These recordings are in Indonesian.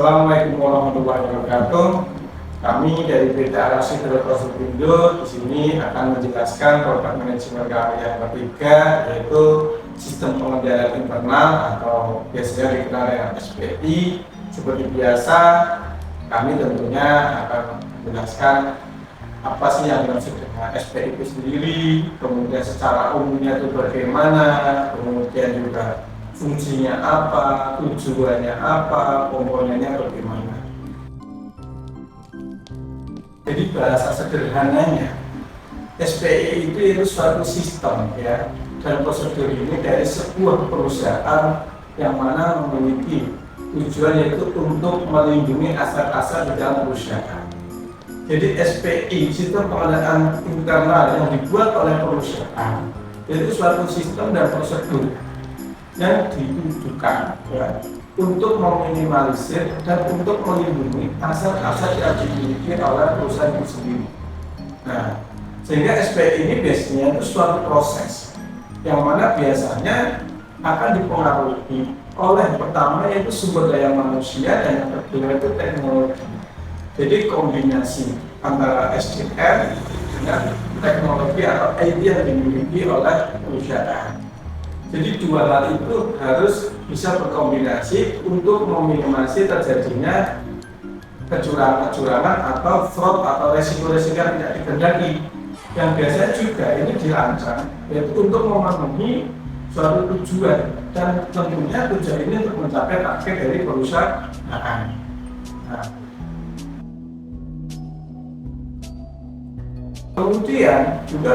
Assalamualaikum warahmatullahi wabarakatuh. Kami dari PT Arasi Telkom di sini akan menjelaskan produk manajemen kami yang ketiga, yaitu sistem pengendalian internal atau biasanya dikenal dengan SPI. Seperti biasa, kami tentunya akan menjelaskan apa sih yang dimaksud dengan SPI itu sendiri, kemudian secara umumnya itu bagaimana, kemudian juga fungsinya apa, tujuannya apa, komponennya bagaimana. Jadi bahasa sederhananya, SPI itu suatu sistem ya, dan prosedur ini dari sebuah perusahaan yang mana memiliki tujuan yaitu untuk melindungi aset-aset di dalam perusahaan. Jadi SPI, sistem pengelolaan internal yang dibuat oleh perusahaan, yaitu suatu sistem dan prosedur yang ditujukan ya, untuk meminimalisir dan untuk melindungi aset-aset yang dimiliki oleh perusahaan itu sendiri. Nah, sehingga SPI ini biasanya itu suatu proses yang mana biasanya akan dipengaruhi oleh pertama yaitu sumber daya manusia dan yang kedua itu teknologi. Jadi kombinasi antara SDM dengan teknologi atau IT yang dimiliki oleh perusahaan. Jadi dua hal itu harus bisa berkombinasi untuk meminimasi terjadinya kecurangan-kecurangan atau fraud atau resiko-resiko yang tidak dikehendaki. Yang biasanya juga ini dirancang yaitu untuk memenuhi suatu tujuan dan tentunya tujuan ini untuk mencapai target dari perusahaan. Nah, kemudian juga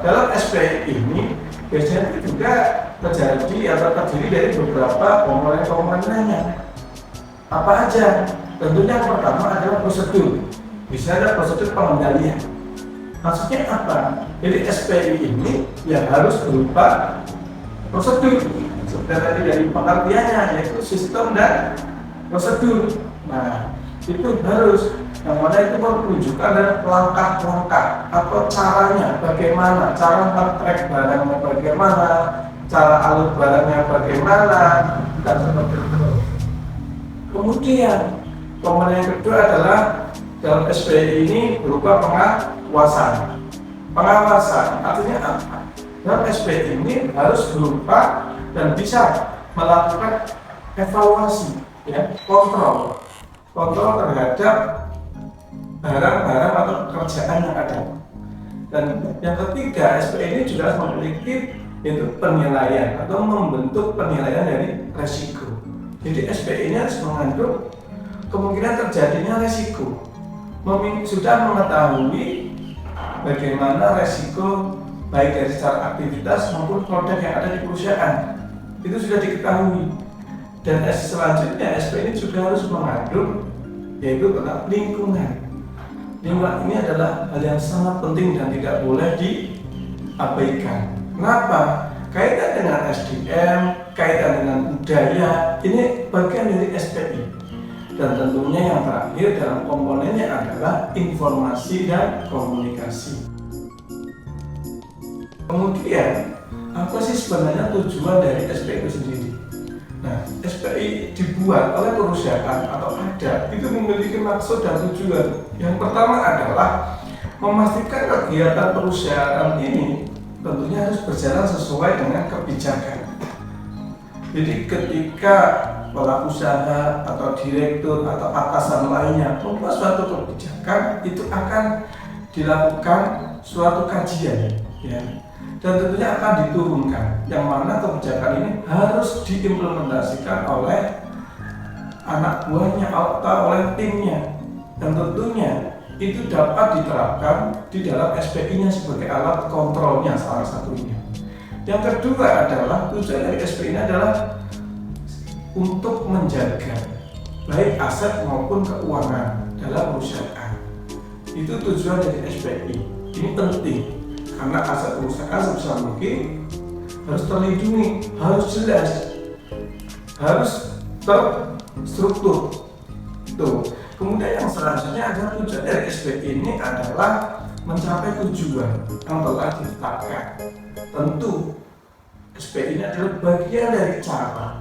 dalam SPI ini biasanya juga terjadi atau terdiri dari beberapa komponen-komponennya. Apa aja? Tentunya yang pertama adalah prosedur. Bisa ada prosedur pengendalian. Maksudnya apa? Jadi SPI ini ya harus berupa prosedur. Seperti dari pengertiannya yaitu sistem dan prosedur. Nah, itu harus yang mana itu menunjukkan langkah-langkah atau caranya bagaimana, cara track barangnya bagaimana, cara alur barangnya bagaimana, dan seperti itu. Kemudian komponen yang kedua adalah dalam SPI ini berupa pengawasan. Pengawasan artinya apa? Dalam SPI ini harus berupa dan bisa melakukan evaluasi, ya, kontrol terhadap barang-barang atau pekerjaan yang ada. Dan yang ketiga, SPI ini juga memiliki itu penilaian atau membentuk penilaian dari resiko. Jadi SPI ini harus mengandung kemungkinan terjadinya resiko. Sudah mengetahui bagaimana resiko baik dari secara aktivitas maupun produk yang ada di perusahaan. Itu sudah diketahui. Dan selanjutnya SPI ini juga harus mengandung yaitu tentang lingkungan. Lingkungan ini adalah hal yang sangat penting dan tidak boleh diabaikan. Kenapa? Kaitan dengan SDM, kaitan dengan budaya, ini bagian dari SPI. Dan tentunya yang terakhir dalam komponennya adalah informasi dan komunikasi. Kemudian, apa sih sebenarnya tujuan dari SPI itu sendiri? Nah, SPI dibuat oleh perusahaan atau ada itu memiliki maksud dan tujuan. Yang pertama adalah memastikan kegiatan perusahaan ini tentunya harus berjalan sesuai dengan kebijakan. Jadi ketika pelaku usaha atau direktur atau atasan lainnya membuat suatu kebijakan, itu akan dilakukan suatu kajian, ya. Dan tentunya akan diturunkan yang mana kebijakan ini harus diimplementasikan oleh anak buahnya atau oleh timnya, dan tentunya itu dapat diterapkan di dalam SPI-nya sebagai alat kontrolnya salah satunya. Yang kedua adalah tujuan dari SPI ini adalah untuk menjaga baik aset maupun keuangan dalam perusahaan. Itu tujuan dari SPI. Ini penting karena aset perusahaan sebesar mungkin harus terlindungi, harus jelas, harus terstruktur. Tuh. Kemudian yang selanjutnya adalah tujuan dari SPI ini adalah mencapai tujuan yang telah ditetapkan. Tentu SPI ini adalah bagian dari cara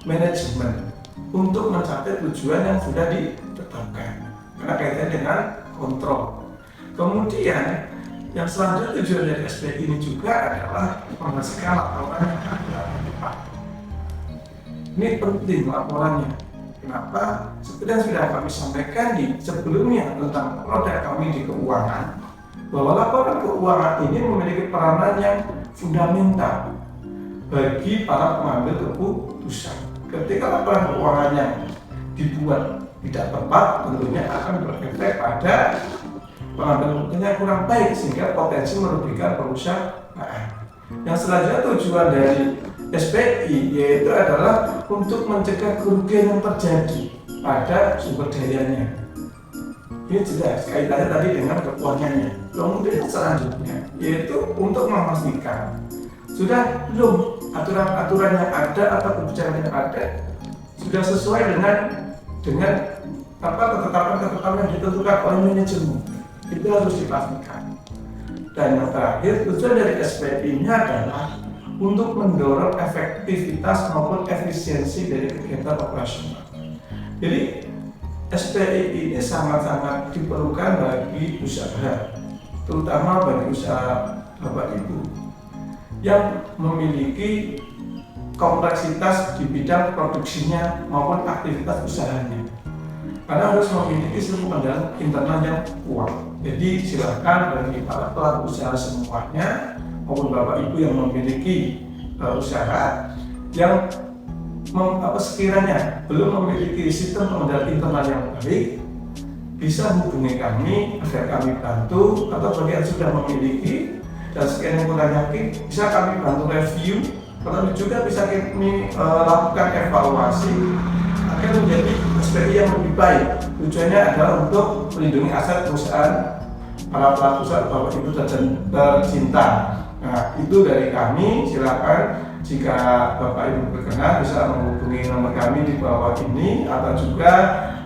manajemen untuk mencapai tujuan yang sudah ditetapkan. Karena kaitannya dengan kontrol. Kemudian yang selanjutnya tujuan dari SPI ini juga adalah menghasilkan laporan yang akurat dan tepat. Ini penting laporannya. Kenapa? Seperti yang sudah kami sampaikan di sebelumnya tentang produk kami di keuangan, bahwa laporan keuangan ini memiliki peranan yang fundamental bagi para pengambil keputusan. Ketika laporan keuangannya dibuat tidak tepat, tentunya akan berefek pada pengambil keputusan yang kurang baik sehingga potensi merugikan perusahaan. Yang selanjutnya tujuan dari SPI yaitu adalah untuk mencegah kerugian yang terjadi pada sumber dayanya. Ini jelas kaitannya tadi dengan keuangannya. Kemudian yang selanjutnya yaitu untuk memastikan sudah belum aturan-aturan yang ada atau kebijakan yang ada sudah sesuai dengan ketetapan-ketetapan yang ditentukan oleh manajemen. Itu harus dipastikan. Dan yang terakhir, tujuan dari SPI ini adalah untuk mendorong efektivitas maupun efisiensi dari kegiatan operasional. Jadi SPI ini sangat-sangat diperlukan bagi usaha, terutama bagi usaha Bapak Ibu yang memiliki kompleksitas di bidang produksinya maupun aktivitas usahanya. Karena harus memiliki sistem pengendalian internal yang kuat. Jadi silakan bagi para pelaku usaha semuanya maupun Bapak Ibu yang memiliki usaha yang sekiranya belum memiliki sistem pengendalian internal yang baik, bisa hubungi kami agar kami bantu, atau bagi yang sudah memiliki dan sekian yang kurang yakin bisa kami bantu review, atau juga bisa kami lakukan evaluasi agar menjadi SPI yang lebih baik. Tujuannya adalah untuk melindungi aset perusahaan para pelaku usaha Bapak Ibu tercinta. Nah, itu dari kami. Silakan jika Bapak Ibu berkenan bisa menghubungi nomor kami di bawah ini, atau juga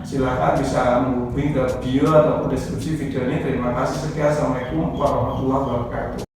silakan bisa menghubungi ke bio ataupun deskripsi video ini. Terima kasih sekian. Assalamualaikum warahmatullahi wabarakatuh.